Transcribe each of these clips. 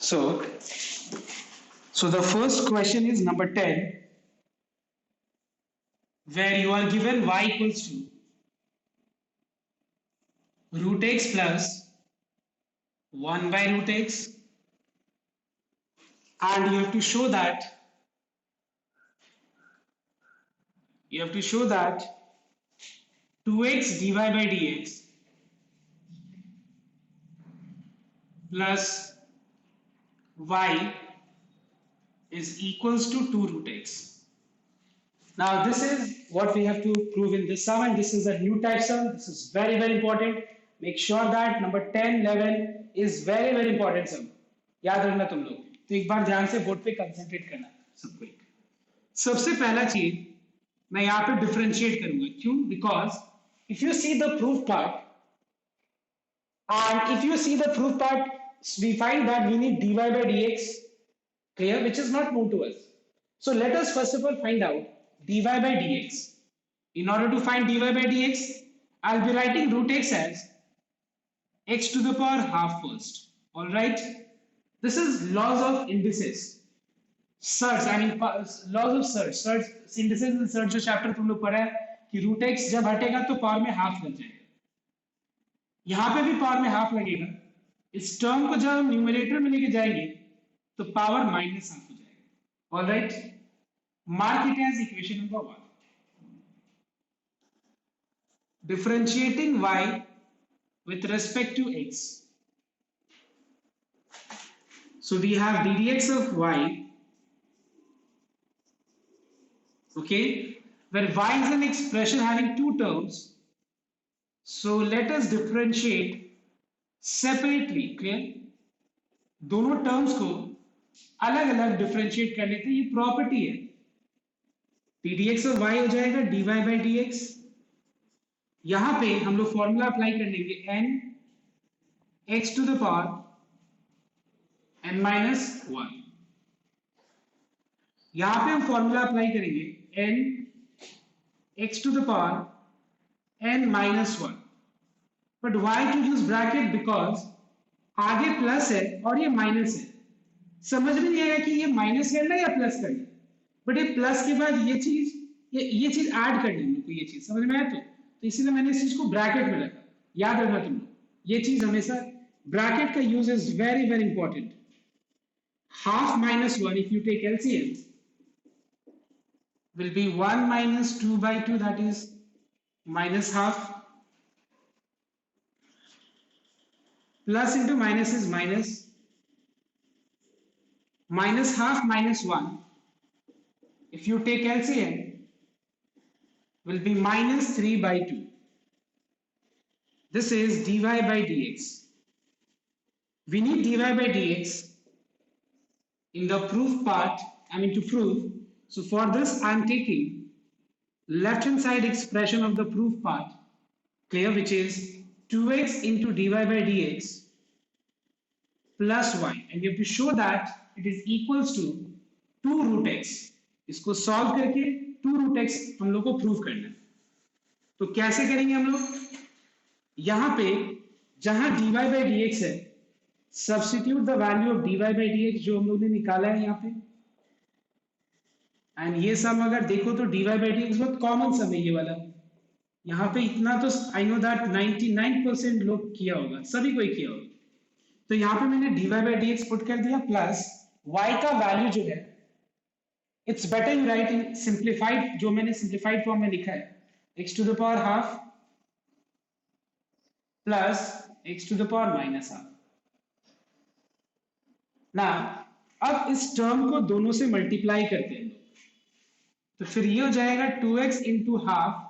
So the first question is number 10, where you are given y equals to root x plus 1 by root x, and you have to show that 2x dy by dx plus y is equals to 2 root x. Now this is what we have to prove in this sum, and this is a new type sum. This is very very important. Make sure that number 10, 11 is very very important sum. याद रखना तुम लोग. तो एक बार ध्यान से board पे concentrate करना सबको. एक सबसे पहला चीज मैं यहाँ पे डिफरेंशिएट करूंगा. क्यों? Because if you see the proof part and if you see the proof part, we find that we need dy by dx, clear, which is not known to us. So let us first of all find out dy by dx. In order to find dy by dx, I'll be writing root x as x to the power half first. All right. This is laws of indices. Surds, I mean laws of surds. Surds, indices and surds जो chapter तुम लोग पढ़ा है कि root x जब हटेगा तो power में हाफ लग जाएगा. यहां पे भी पावर में हाफ लगेगा. इस टर्म को जब हम न्यूमरेटर में लेके जाएंगे तो पावर माइनस हाफ हो जाएगा. Alright, mark it as equation number 1. Differentiating y with respect to x. So we have ddx of y, okay, where y is an expression having two terms. So let us differentiate separately. Clear? दोनों terms को अलग अलग differentiate कर लेते हैं. ये property है. ddx of y हो जाएगा dy by dx. यहां पे हम लोग फॉर्मूला अप्लाई कर लेंगे n x to the power n minus 1. यहां पे हम फॉर्मूला अप्लाई करेंगे n x to the power n minus 1. But why to use bracket? Because आगे प्लस है और ये माइनस है. समझ में नहीं आएगा कि ये माइनस करना है या प्लस करना है. बट ये प्लस के बाद ये चीज ऐड करनी है. तो ये चीज समझ में आया तो इसीलिए मैंने इस चीज को ब्रैकेट में रखा. याद रखना तुम लोग, ये चीज हमेशा ब्रैकेट का use is very very important. Half minus 1 if you take LCM will be 1 minus 2 by 2, that is minus half. Plus into minus is minus. Minus half minus 1. If you take LCM will be minus 3 by 2. This is dy by dx. We need dy by dx in the proof part, I mean to prove. So for this I am taking left hand side expression of the proof part, clear, which is 2x into dy by dx plus y, and you have to show that it is equals to 2 root x. इसको solve करके 2 root x हम लोग को prove करना है. तो कैसे करेंगे हम लोग? यहां पे जहां dy by dx है, substitute the value of dy by dx जो हम लोग ने निकाला है यहां पे. एंड ये सम अगर देखो तो dy by dx बहुत कॉमन सम है ये वाला. यहाँ पे इतना तो आई नो दैट 99% लोग किया होगा, सभी कोई किया होगा. तो यहाँ पे मैंने dy by dx पुट कर दिया प्लस y का वैल्यू जो है, it's better you write in simplified, जो मैंने सिंप्लीफाइड फॉर्म में लिखा है, x to the power half plus x to the power minus half. ना अब इस टर्म को दोनों से मल्टीप्लाई करते हैं तो फिर ये हो जाएगा 2x into half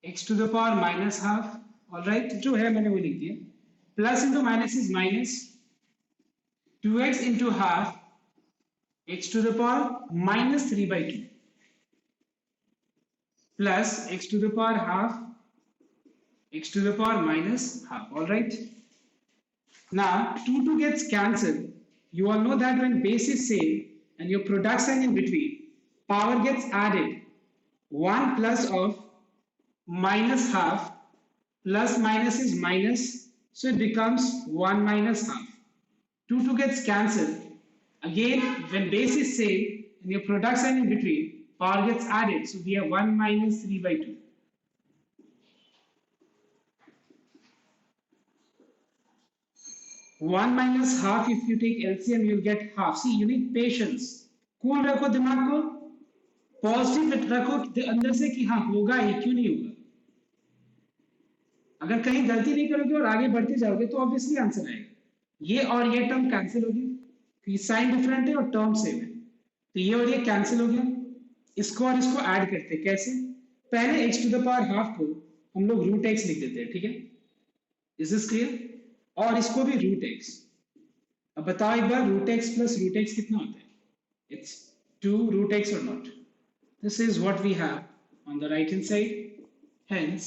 x to the power minus half. All right, जो है मैंने वो लिख दिया. Plus into minus is minus 2x into half x to the power minus 3 by 2 plus x to the power half x to the power minus half. All right, now 2 gets cancelled. You all know that when base is same and your product sign in between, power gets added. 1 plus of minus half plus minus is minus, so it becomes 1 minus half. 2 gets cancelled. Again, when base is same and your product sign in between, power gets added. So we have 1 minus 3 by 2. 1 minus half, if you take LCM, you'll get half. See, you need patience. Cool रखो दिमाग को, positive रखो अंदर से कि हाँ होगा ये, क्यों नहीं होगा. अगर कहीं गलती नहीं करोगे और आगे बढ़ते जाओगे तो ऑब्वियसली आंसर आएगा. ये और ये टर्म कैंसिल हो गया, साइन डिफरेंट है और टर्म सेम है, तो ये और ये कैंसिल हो गया. इसको और इसको ऐड करते हैं. कैसे? पहले x to the power half को हम लोग रूट x लिख देते हैं. ठीक है, इज दिस क्लियर? और इसको भी रूट x. अब बताओ एक बार, root x plus root x कितना होता है? It's 2 root x or not? This is what we have on the right hand side. Hence,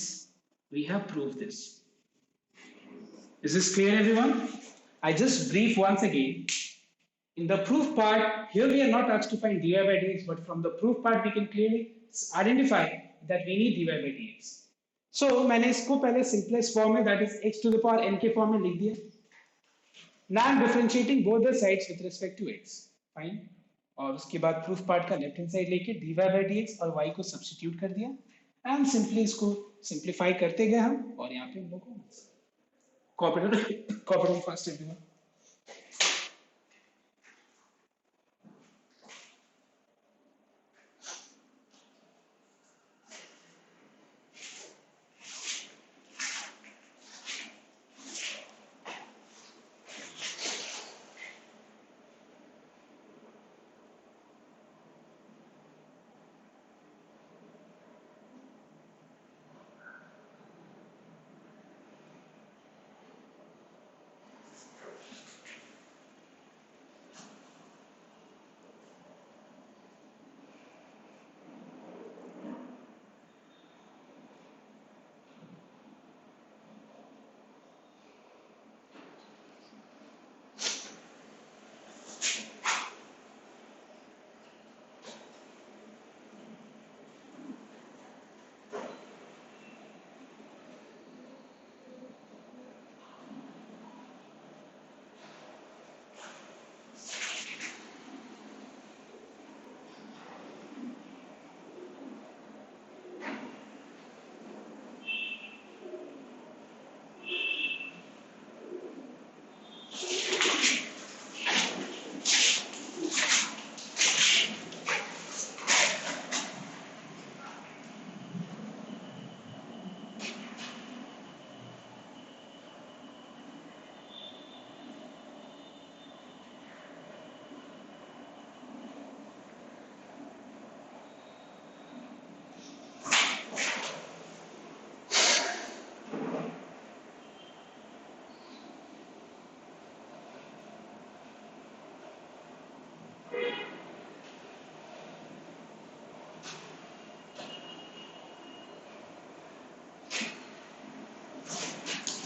we have proved this. Is this clear, everyone? I just brief once again. In the proof part, here we are not asked to find dy by dx, but from the proof part we can clearly identify that we need dy by dx. So मैंने इसको पहले simplest form में, that is x to the power n के form में लिख दिया. Now I'm differentiating both the sides with respect to x. Fine. और उसके बाद प्रूफ पार्ट का लेफ्ट हैंड साइड लेके dy by dx और y को सब्स्टिट्यूट कर दिया एंड सिंपली इसको सिंप्लीफाई करते गए हम, और यहाँ पे हम लोग को copy fast everyone.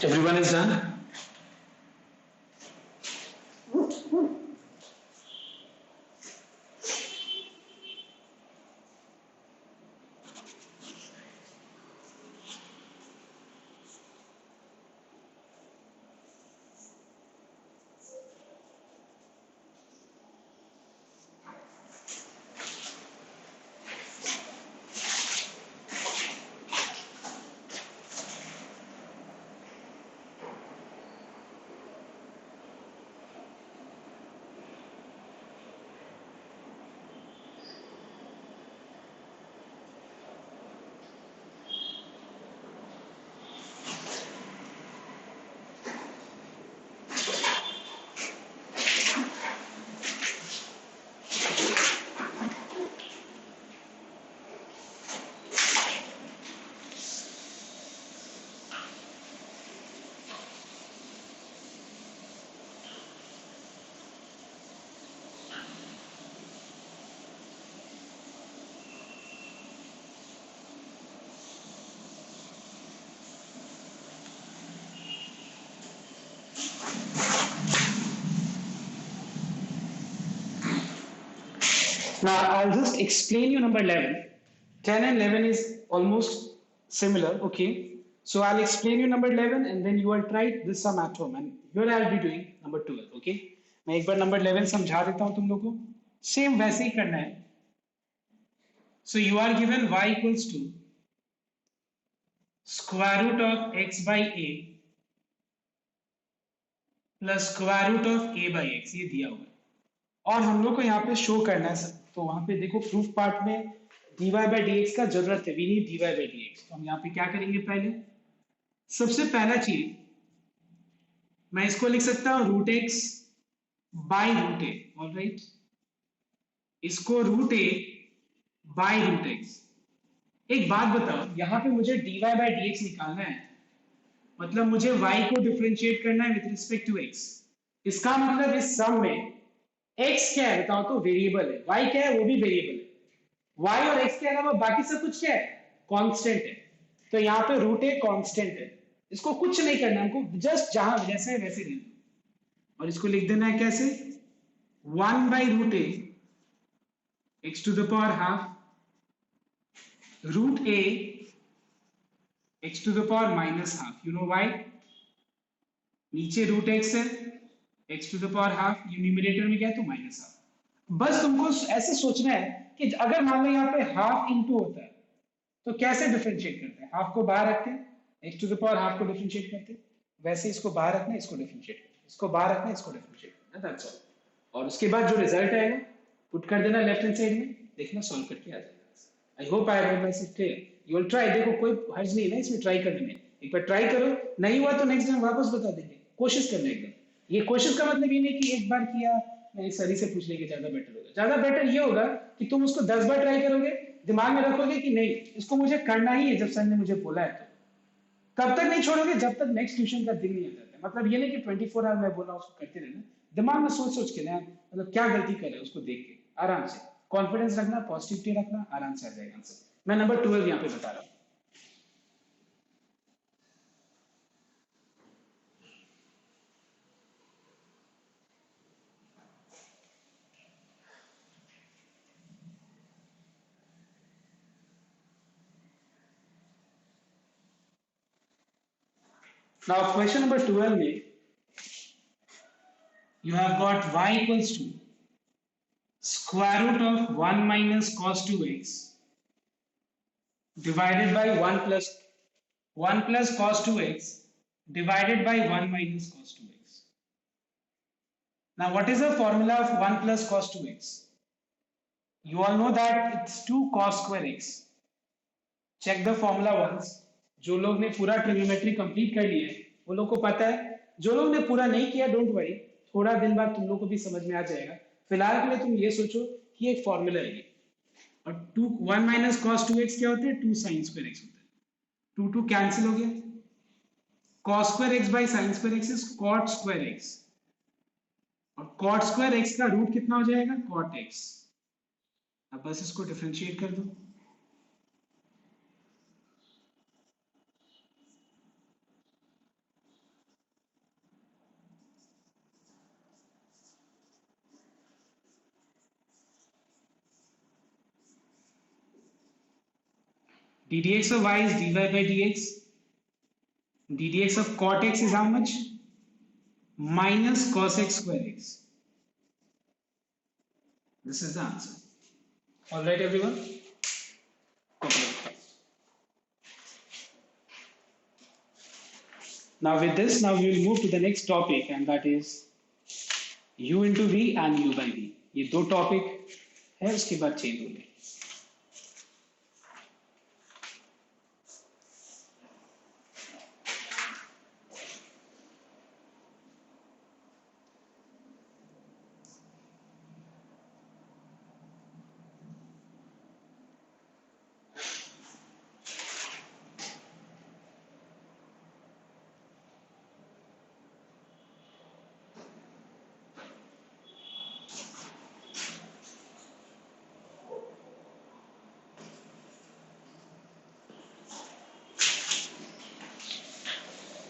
Everyone is done? Now I'll just explain you number 11. 10 and 11 is almost similar, okay? So I'll explain you number 11 and then you will try this sum at home, and here I'll be doing number 12, okay? मैं एक बार number 11 समझा देता हूं तुम लोगों को, same वैसे ही करना है. So you are given y equals to square root of x by a plus square root of a by x, ये दिया हुआ है. और हम लोग को यहाँ पे शो करना है सर, तो वहां पे देखो प्रूफ पार्ट में dy बाई dx का जरूरत है, we need dy by dx. तो हम यहाँ पे क्या करेंगे, पहले सबसे पहला चीज मैं इसको लिख सकता हूँ root x by root a. Alright, इसको root a by root x. एक बात बताओ, यहाँ पे मुझे dy बाई dx निकालना है, मतलब मुझे y को डिफरेंशिएट करना है विद रिस्पेक्ट टू x. इसका मतलब इस सम में x क्या है बताओ, तो वेरिएबल है. y क्या है, वो भी वेरिएबल है. y और x के अलावा बाकी सब कुछ क्या है, कांस्टेंट है. तो यहाँ पे रूट ए कांस्टेंट है, इसको कुछ नहीं करना, हमको जस्ट जहां जैसे है वैसे लेना, और इसको लिख देना है कैसे, 1 by root a x to the power half root a x to the power minus half. You know why, नीचे रूट एक्स है, x to the power half, ये न्यूमरेटर में क्या है तो माइनस हाफ. बस तुमको ऐसे सोचना है कि अगर मान लो यहाँ पे हाफ इंटू होता है तो कैसे डिफरेंशिएट करते हैं, हाफ को बाहर रखते हैं, x to the power half को डिफरेंशिएट करते हैं, वैसे इसको बाहर रखना है, इसको डिफरेंशिएट करना है, इसको बाहर रखना है, इसको डिफरेंशिएट करना है, दैट्स ऑल. और उसके बाद जो रिजल्ट आएगा पुट कर देना लेफ्ट हैंड साइड में, देखना सॉल्व करके आ जाएगा. I hope I have made it clear. You will try, देखो कोई हर्ज नहीं है ना इसमें ट्राई करने में, एक बार ट्राई करो, नहीं हुआ तो नेक्स्ट टाइम वापस बता देंगे, कोशिश करना एकदम. ये कोशिश का मतलब ये नहीं कि एक बार किया नहीं, सरी से पूछ लेंगे, ज्यादा बेटर होगा. ज्यादा बेटर ये होगा कि तुम उसको 10 बार ट्राई करोगे, दिमाग में रखोगे कि नहीं इसको मुझे करना ही है, जब सर ने मुझे बोला है तो तब तक नहीं छोड़ोगे जब तक नेक्स्ट ट्यूशन का दिन नहीं आ जाता. मतलब ये नहीं कि 24 आवर मैं बोला उसको करते रहना, दिमाग में सोच सोच के ना, मतलब क्या गलती कर रहे हैं उसको देख के आराम से कॉन्फिडेंस रखना, पॉजिटिविटी रखना, आराम से आ जाएगा आंसर. मैं नंबर 12 यहाँ पे बता रहा हूँ. Now question number 12 में you have got y equals to square root of 1 minus cos 2x divided by 1 plus cos 2x divided by 1 minus cos 2x. Now what is the formula of 1 plus cos 2x? You all know that it's 2 cos square x. Check the formula once. जो लोग ने पूरा trigonometry complete कर लिया है वो लोग को पता है, जो लोग ने पूरा नहीं किया डोंट वरी, थोड़ा दिन बाद तुम लोग को भी समझ में आ जाएगा. फिलहाल के लिए तुम ये सोचो कि एक फॉर्मूला है, और 1 माइनस कॉस 2x क्या होता है, 2 साइन स्क्वायर x होता है. 2 2 कैंसिल हो गया, cos square x by sine square x is cot square x, और cot स्क्वायर x का रूट कितना हो जाएगा, cot x. अब बस इसको डिफरेंशिएट कर दो. ddx of y is dy by dx. ddx of cot x is how much? Minus cos x square x. This is the answer. All right, everyone. Now with this, now we will move to the next topic, and that is u into v and u by v. ये दो topic है, उसके बाद change होंगे.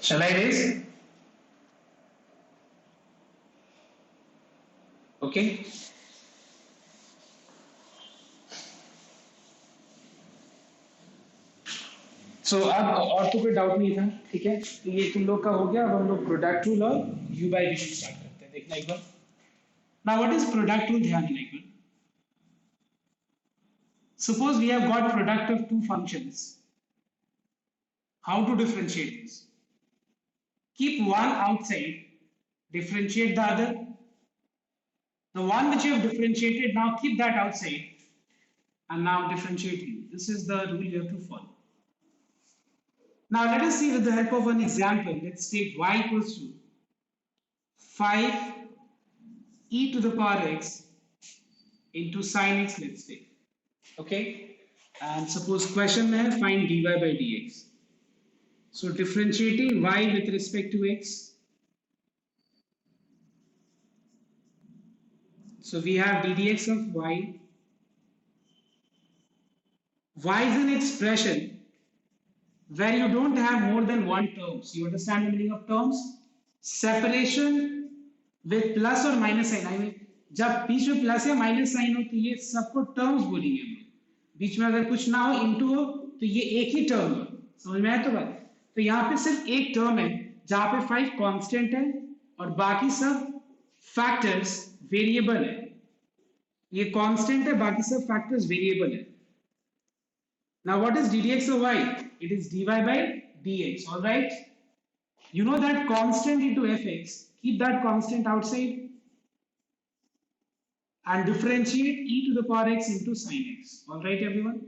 Shall I raise? Okay. सो अब और तो कोई डाउट नहीं था, ठीक है. तो ये तुम लोग का हो गया. अब हम लोग प्रोडक्ट रूल और यू बाई वी स्टार्ट करते हैं. देखना एक बार. Now what is product rule? ध्यान देना एक बार. Suppose we have got product of two functions. How to differentiate this? Keep one outside, differentiate the other. The one which you have differentiated, now keep that outside and now differentiate it. This is the rule you have to follow. Now let us see with the help of an example. Let's take y equals to 5 e to the power x into sine x, let's take. Okay, and suppose question hai find dy by dx. So differentiating y with respect to x. So we have ddx of y. Y is an expression where you don't have more than one terms. You understand the meaning of terms? Separation with plus or minus sign. I mean, जब बीच में plus या minus sign हो तो ये सबको terms बोलेंगे हम लोग. बीच में अगर कुछ ना हो इनटू हो तो ये एक ही टर्म हो. समझ में आया तो बात. तो यहाँ पे सिर्फ एक टर्म है जहाँ पे 5 कांस्टेंट है और बाकी सब फैक्टर्स वेरिएबल है. ये कांस्टेंट है, बाकी सब फैक्टर्स वेरिएबल है. Now what is ddx of y? It is dy by dx. All right. You know that constant into fx. Keep that constant outside and differentiate e to the power x into sine x. All right, everyone.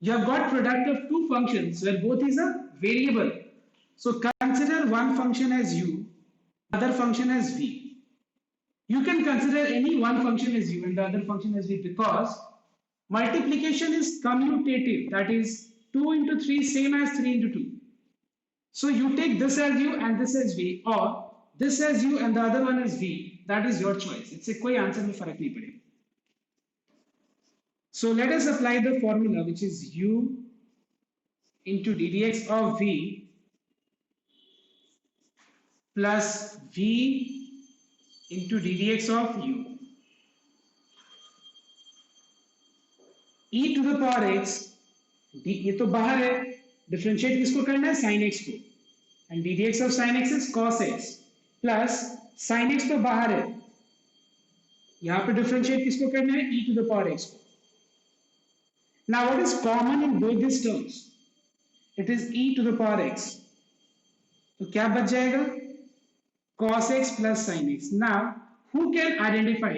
You have got product of two functions where both is a variable. So consider one function as u, other function as v. You can consider any one function as u and the other function as v because multiplication is commutative. That is 2 into 3 same as 3 into 2. So you take this as u and this as v, or this as u and the other one as v. That is your choice. इससे कोई answer में फर्क नहीं पड़ेगा. So let us apply the formula which is u into ddx of v plus v into ddx of u. e to the power x, ये तो बाहर है, डिफरेंशिएट किसको करना है? sin x को. And ddx of sin x is cos x plus sin x तो बाहर है, यहाँ पे डिफरेंशिएट किसको करना है? e to the power x को. Now what is common in both these terms? It is e to the power x. तो क्या बच जाएगा? cos x plus sin x. Now who can identify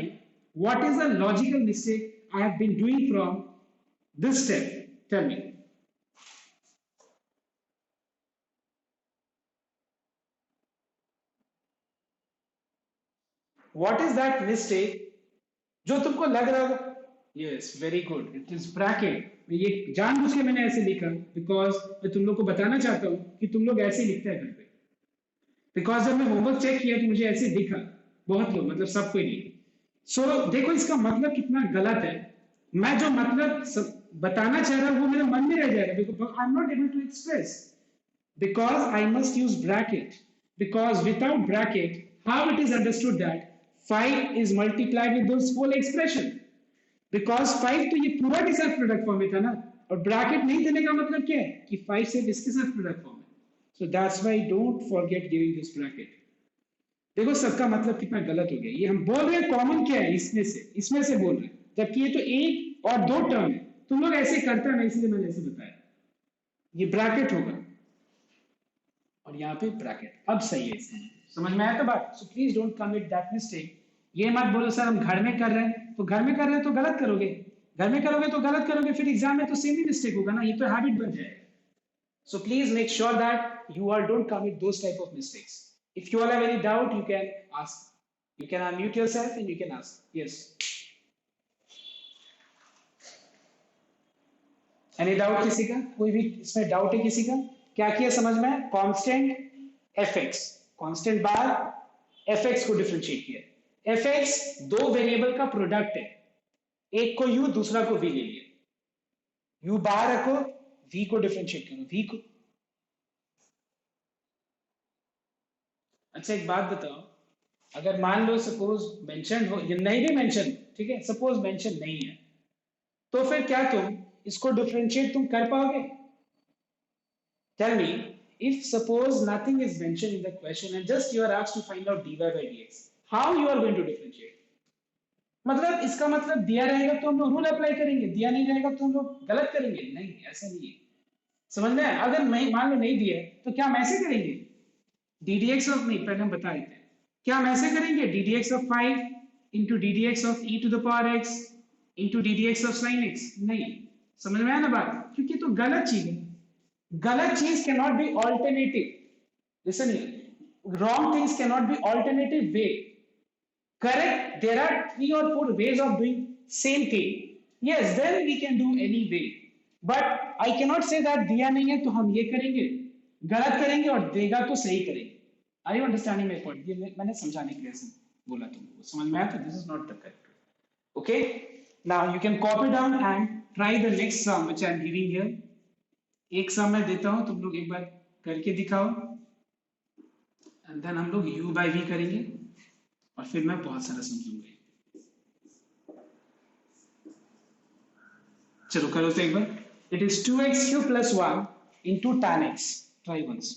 what is the logical mistake I have been doing from this step? Tell me. What is that mistake जो तुमको लग रहा होगा? Yes, very good. It is bracket. ये जानबूझ के मैंने ऐसे लिखा because मैं तुम लोग को बताना चाहता हूँ कि तुम लोग ऐसे लिखते हैं घर पे. Because जब मैं होमवर्क चेक किया तो मुझे ऐसे दिखा, बहुत लोग, मतलब सब कोई नहीं. So देखो इसका मतलब कितना गलत है. मैं जो मतलब बताना चाह रहा हूँ वो मेरे मन में रह जाएगा because I'm not able to express because I must use bracket because without bracket how it is understood that 5 is multiplied with those whole expression because 5 तो ये पूरा के साथ प्रोडक्ट फॉर्म में था ना, और ब्रैकेट नहीं देने का मतलब क्या है कि 5 सिर्फ इसके साथ प्रोडक्ट फॉर्म है. So that's why don't forget giving this bracket. देखो सबका मतलब कितना गलत हो गया. ये हम बोल रहे हैं कॉमन क्या है इसमें से बोल रहे हैं, जबकि ये तो एक और दो टर्म है. तुम लोग ऐसे करते हैं ना, इसलिए मैंने ऐसे बताया. ये ब्रैकेट होगा और यहाँ पे ब्रैकेट. अब सही है, इसमें समझ में आया तो बात. So please don't commit that mistake. ये मत बोलो सर हम घर में कर रहे हैं, तो घर में कर रहे हैं तो गलत करोगे, घर में करोगे तो गलत करोगे, फिर एग्जाम में तो सेम ही मिस्टेक होगा ना. ये तो हैबिट बन जाएगा. So please make sure that you all don't commit those type of mistakes. If you all have any doubt, you can ask. You can unmute yourself and you can ask. Yes. Any doubt किसी का? कोई भी इसमें doubt है किसी का? क्या किया समझ में? कांस्टेंट fx, कांस्टेंट बार fx को डिफरेंशिएट किया. fx दो वेरिएबल का प्रोडक्ट है, एक को u दूसरा को v ले लिया. u बाहर रखो, v को डिफरेंशिएट करो, v को. अच्छा एक बात बताओ, अगर मान लो सपोज मेंशन हो या नहीं भी मेंशन, ठीक है, सपोज मेंशन नहीं है, तो फिर क्या तुम इसको डिफरेंशिएट तुम कर पाओगे? Tell me, if suppose nothing is mentioned in the question and just you are asked to find out dy by dx, how you are going to differentiate? मतलब इसका मतलब दिया रहेगा तो हम लोग रूल अप्लाई करेंगे, दिया नहीं रहेगा तो हम लोग गलत करेंगे? नहीं, ऐसा नहीं है। समझ में आया? अगर नहीं, मान लो नहीं दिया है तो क्या हम ऐसे करेंगे? ddx ऑफ, नहीं पहले हम बता देते हैं, क्या हम ऐसे करेंगे ddx of 5 into ddx of e to the power x into ddx of sin x? नहीं। समझ में आया ना बात? क्योंकि तो गलत चीज है। गलत चीज can not be alternative. Listen here, wrong things cannot be alternative way. Correct, there are 3 or 4 ways of doing same thing. Yes, then we can do any way, but I cannot say that दिया नहीं है तो हम ये करेंगे, गलत करेंगे, और देगा तो सही करेंगे। Are you understanding my point? ये मैंने समझाने के लिए ऐसे बोला, तुमको समझ में आया? तो this is not the correct. okay, now you can copy down and try the next sum which I am giving here. एक सम मैं देता हूं, तुम लोग एक बार करके दिखाओ, एंड देन हम लोग u by v करेंगे, और फिर मैं बहुत सारा समझूंगा। चलो करो तो एक बार। It is 2x³ plus 1 into tan x। Try once.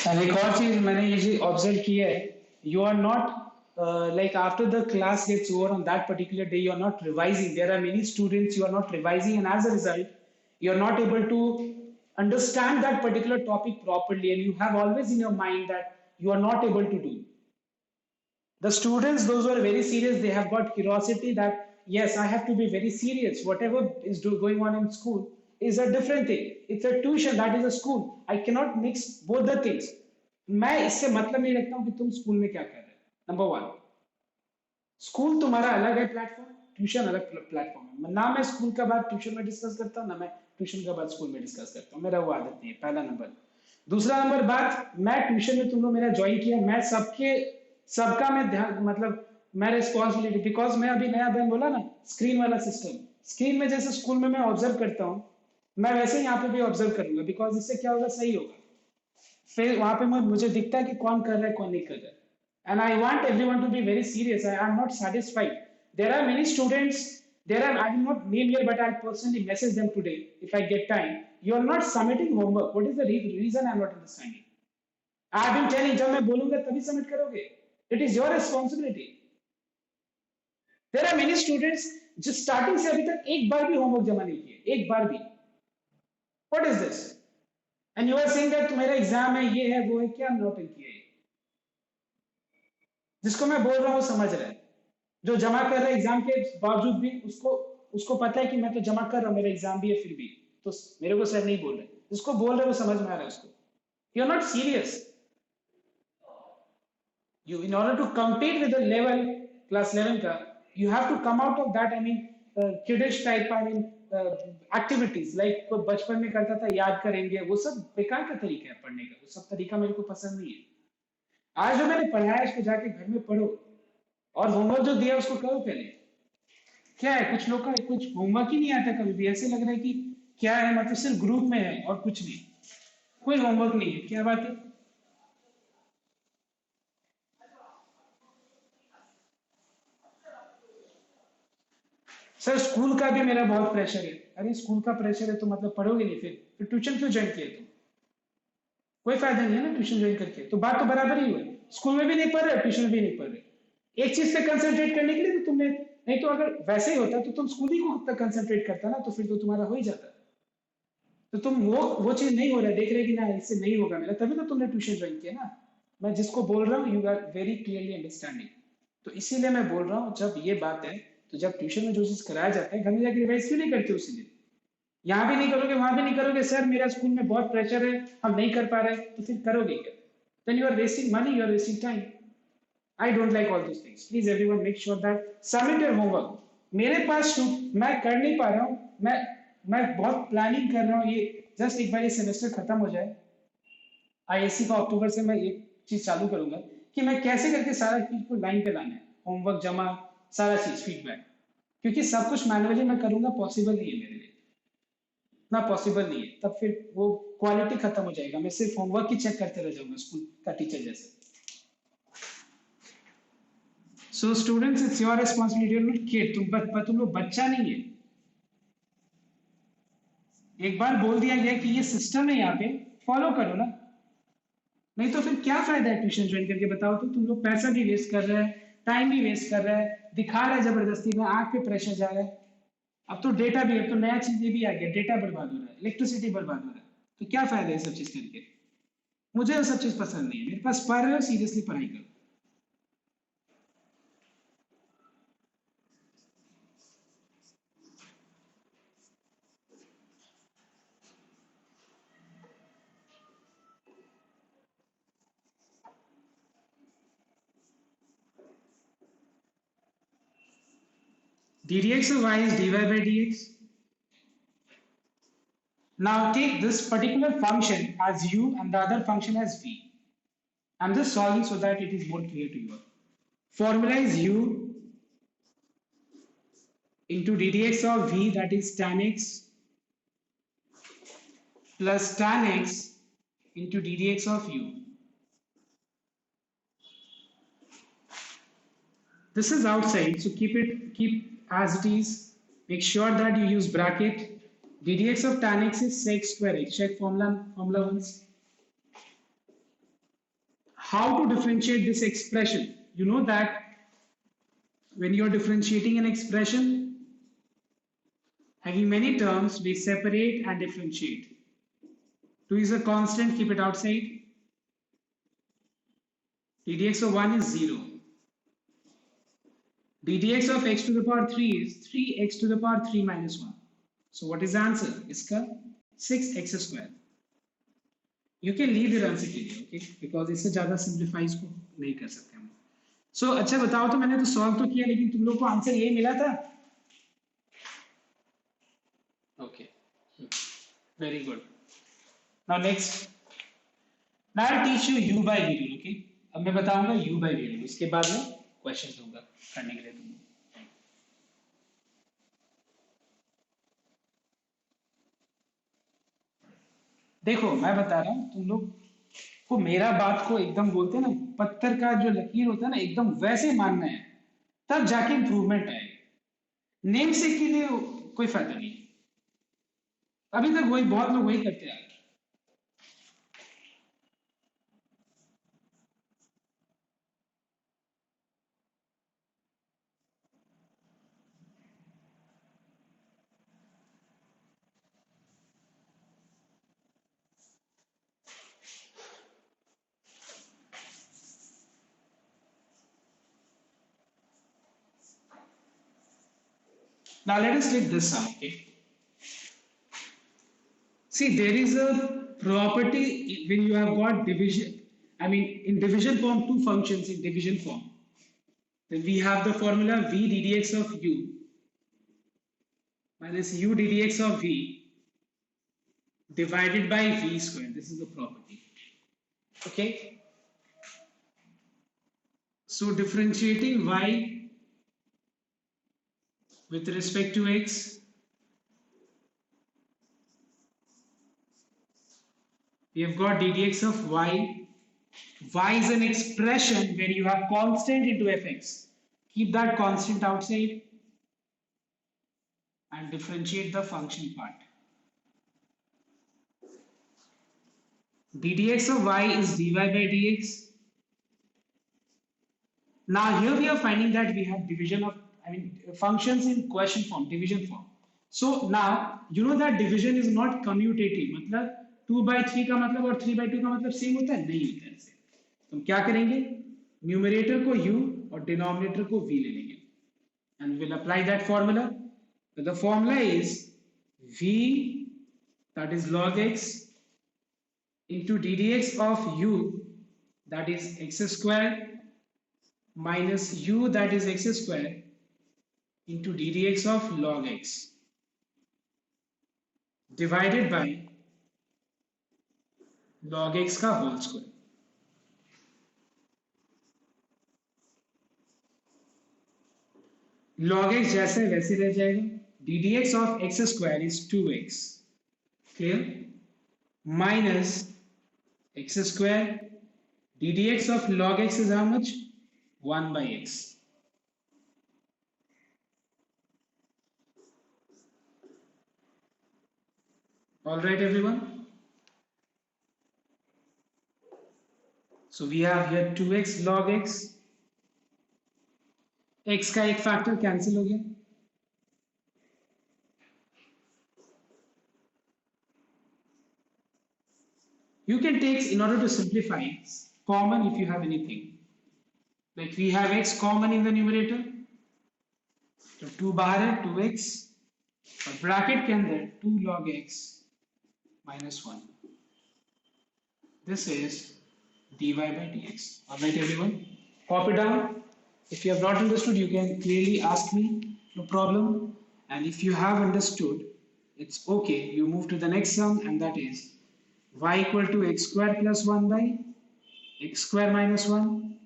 And एक और चीज मैंने ये चीज ऑब्जर्व की है, you are not like after the class gets over on that particular day, you are not revising. There are many students you are not revising, and as a result you are not able to understand that particular topic properly, and you have always in your mind that you are not able to do. The students, those who are very serious, they have got curiosity that yes, I have to be very serious. Whatever is going on in school is a different thing. It's a tuition, that is a school. I cannot mix both the things. मैं इससे मतलब नहीं रखता हूं कि तुम school में क्या कर रहे हो। नंबर वन, स्कूल तुम्हारा अलग है प्लेटफॉर्म, ट्यूशन अलग प्लेटफॉर्म है। ना मैं स्कूल का बात ट्यूशन में डिस्कस करता हूँ, ना मैं ट्यूशन का बात स्कूल में डिस्कस करता हूँ, मेरा वो आदत नहीं है, पहला नंबर। दूसरा नंबर बात, मैं ट्यूशन में तुम लोग मेरा ज्वाइन किया, मैं सबका मैं ध्यान, मतलब मैं रिस्पॉन्सिबिलिटी, बिकॉज मैं अभी नया बैन बोला ना, स्क्रीन वाला सिस्टम, स्क्रीन में जैसे स्कूल में मैं ऑब्जर्व करता हूँ, मैं वैसे ही यहाँ पे भी ऑब्जर्व करूंगा, बिकॉज इससे क्या होगा, सही होगा। फिर वहां पे मुझे दिखता है कि कौन कर रहा है कौन नहीं कर रहा है, and I want everyone to be very serious. I am not satisfied. There are many students, I will not name here, but I'll personally message them today if I get time. You are not submitting homework. What is the reason? I'm not understanding. I have been telling, जब मैं बोलूंगा तभी submit करोगे। It is your responsibility. There are many students जो starting से अभी तक एक बार भी होमवर्क जमा नहीं किए, एक बार भी। What is this? And you are saying that मेरा एग्जाम है, ये है वो है, क्या नौटंकी है? जिसको मैं बोल रहा हूँ समझ रहा है, जो जमा कर रहा है एग्जाम के बावजूद भी, उसको उसको पता है कि मैं तो जमा कर रहा हूँ, मेरा एग्जाम भी है, फिर भी तो मेरे को सर नहीं बोल रहे। जिसको बोल रहे हैं वो समझ में आ रहा है उसको। You are not serious. You, in order to compete with the level, class 11 का, you have to come out of that, I mean kiddish type, I mean activities like कोई बचपन में करता था, याद करेंगे, वो सब बेकार का तरीका है पढ़ने का, वो सब तरीका मेरे को पसंद नहीं है। आज जो मैंने पढ़ाया उसको जाके घर में पढ़ो, और होमवर्क जो दिया उसको करो पहले। क्या है, कुछ लोग का कुछ होमवर्क ही नहीं आता कभी भी, ऐसे लग रहा है कि क्या है, मतलब सिर्फ ग्रुप में है और कुछ नहीं, कोई होमवर्क नहीं है, क्या बात है? सर स्कूल का भी मेरा बहुत प्रेशर है। अरे स्कूल का प्रेशर है तो मतलब पढ़ोगे नहीं, फिर ट्यूशन क्यों ज्वाइन किया तुम? कोई फायदा नहीं है ना ट्यूशन ज्वाइन करके। तो बात तो बराबर ही हुई, स्कूल में भी नहीं पढ़ रहे, ट्यूशन में भी नहीं पढ़ रहे। एक चीज पे कंसंट्रेट करने के लिए तो तुमने, नहीं तो अगर वैसे ही होता तो तुम स्कूल ही को तक कंसंट्रेट करता ना, तो फिर तो तुम्हारा हो ही जाता। तो तुम वो चीज नहीं हो रहा है, देख रहे कि ना इससे नहीं होगा मेरा, तभी तो तुमने ट्यूशन ज्वाइन किया ना। मैं जिसको बोल रहा हूँ you are very clearly understanding. तो इसीलिए मैं बोल रहा हूँ जब ये बात है, तो जब ट्यूशन में जो चीज कराया जाता है घर में जाके रिवाइज क्यों नहीं करते उसी दिन? यहाँ भी नहीं करोगे, वहां भी नहीं करोगे, सर मेरा स्कूल में बहुत प्रेशर है, हम नहीं कर पा रहे, तो फिर करोगे क्या? Then you are wasting money, you are wasting time. I don't like all this things. Please everyone make sure that submit your homework. मेरे पास शूट मैं कर नहीं पा रहा हूँ, मैं बहुत प्लानिंग कर रहा हूँ, ये जस्ट एक बार ये सेमेस्टर खत्म हो जाए, आईएससी का अक्टूबर से मैं एक चीज चालू करूंगा कि मैं कैसे करके सारा चीज को लाइन पे लाना है, होमवर्क जमा, सारा चीज फीडबैक। क्योंकि सब कुछ मैनुअली मैं करूंगा, पॉसिबल नहीं है मेरे लिए, इतना पॉसिबल नहीं है। तब फिर वो क्वालिटी खत्म हो जाएगा, मैं सिर्फ होमवर्क ही चेक करते रह जाऊंगा स्कूल का टीचर जैसे। So students it's your responsibility, kid तुम लोग बच्चा नहीं है। एक बार बोल दिया गया कि ये सिस्टम है यहाँ पे, फॉलो करो ना। नहीं तो फिर क्या फायदा है ट्यूशन ज्वाइन करके? बताओ तो, तुम लोग पैसा भी वेस्ट कर रहे हैं, टाइम भी वेस्ट कर रहे हैं, दिखा रहे हैं जबरदस्ती में, आंख पे प्रेशर जा रहा है। अब तो डेटा भी, अब तो नया चीज ये भी आ गया, डेटा बर्बाद हो रहा है, इलेक्ट्रिसिटी बर्बाद हो रहा है। तो क्या फायदा है सब चीज करके? मुझे वो सब चीज पसंद नहीं है। मेरे पास पढ़ रहे हो, सीरियसली पढ़ाई करो। ddx of y is dy by dx. Now take this particular function as u and the other function as v. I'm just solving so that it is more clear to you. Formula is u into ddx of v, that is tan x, plus tan x into ddx of u. This is outside, so keep as it is. Make sure that you use bracket. ddx of tan x is sec square x. Check formula once. How to differentiate this expression? You know that when you are differentiating an expression having many terms, we separate and differentiate. 2 is a constant, keep it outside. ddx of 1 is 0. ddx of x to the power 3 is 3x to the power 3 minus 1. So what is the answer? इसका 6x square. You can leave the answer के लिए, okay? Because इससे ज़्यादा simplify इसको नहीं कर सकते हम। So अच्छा बताओ तो, मैंने तो solve तो किया, लेकिन तुम लोग को आंसर यही मिला था? Okay, very good. Now next, now I'll teach you u by v rule, okay? अब मैं बताऊंगा u by v rule, इसके बाद में क्वेश्चन दूंगा करने के लिए तुम। देखो मैं बता रहा हूँ, तुम लोग को मेरा बात को एकदम बोलते हैं ना, पत्थर का जो लकीर होता है ना, एकदम वैसे मानना है, तब जाके इंप्रूवमेंट आएगा। नेम से के लिए कोई फायदा नहीं। अभी तक वही बहुत लोग वही करते हैं। Now let us take this sum, okay? See, there is a property when you have got division, I mean in division form, two functions in division form. Then we have the formula v ddx of u minus u ddx of v divided by v square. This is the property, okay? So differentiating y with respect to x, we have got ddx of y. Y is an expression where you have constant into fx. Keep that constant outside. and differentiate the function part. ddx of y is dy by dx. Now here we are finding that we have division of, functions in question form, division form. So now you know that division is not commutative, मतलब 2 by 3 का मतलब और 3 by 2 का मतलब same होता है, नहीं होता है ऐसे. तो हम क्या करेंगे, न्यूमरेटर को u और डिनोमिनेटर को v ले लेंगे and we'll apply that formula. So the formula is v, that is log x, into ddx of u, that is x square, minus u, that is x square, into ddx of log x, divided by log x का whole square. log x जैसे वैसे रह जाएगा. ddx of x square is 2x, clear, minus x square, ddx of log x is how much, 1 by x. All right everyone, so we have here 2x log x, x का एक factor cancel हो गया. You can take, in order to simplify, common if you have anything. Like we have x common in the numerator, तो 2 बाहर है, 2x, और bracket के अंदर 2 log x minus 1. This is dy by dx. All right everyone, copy down. If you have not understood, you can clearly ask me, no problem. And if you have understood, it's okay. You move to the next sum, and that is y equal to x square plus 1 by x square minus 1,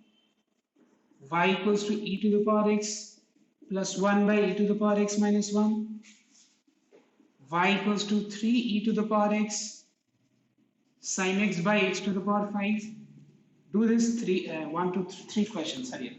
y equals to e to the power x plus 1 by e to the power x minus 1, y equals to 3e to the power x sin x by x to the power 5. Do this 1 to 3 questions. Sorry.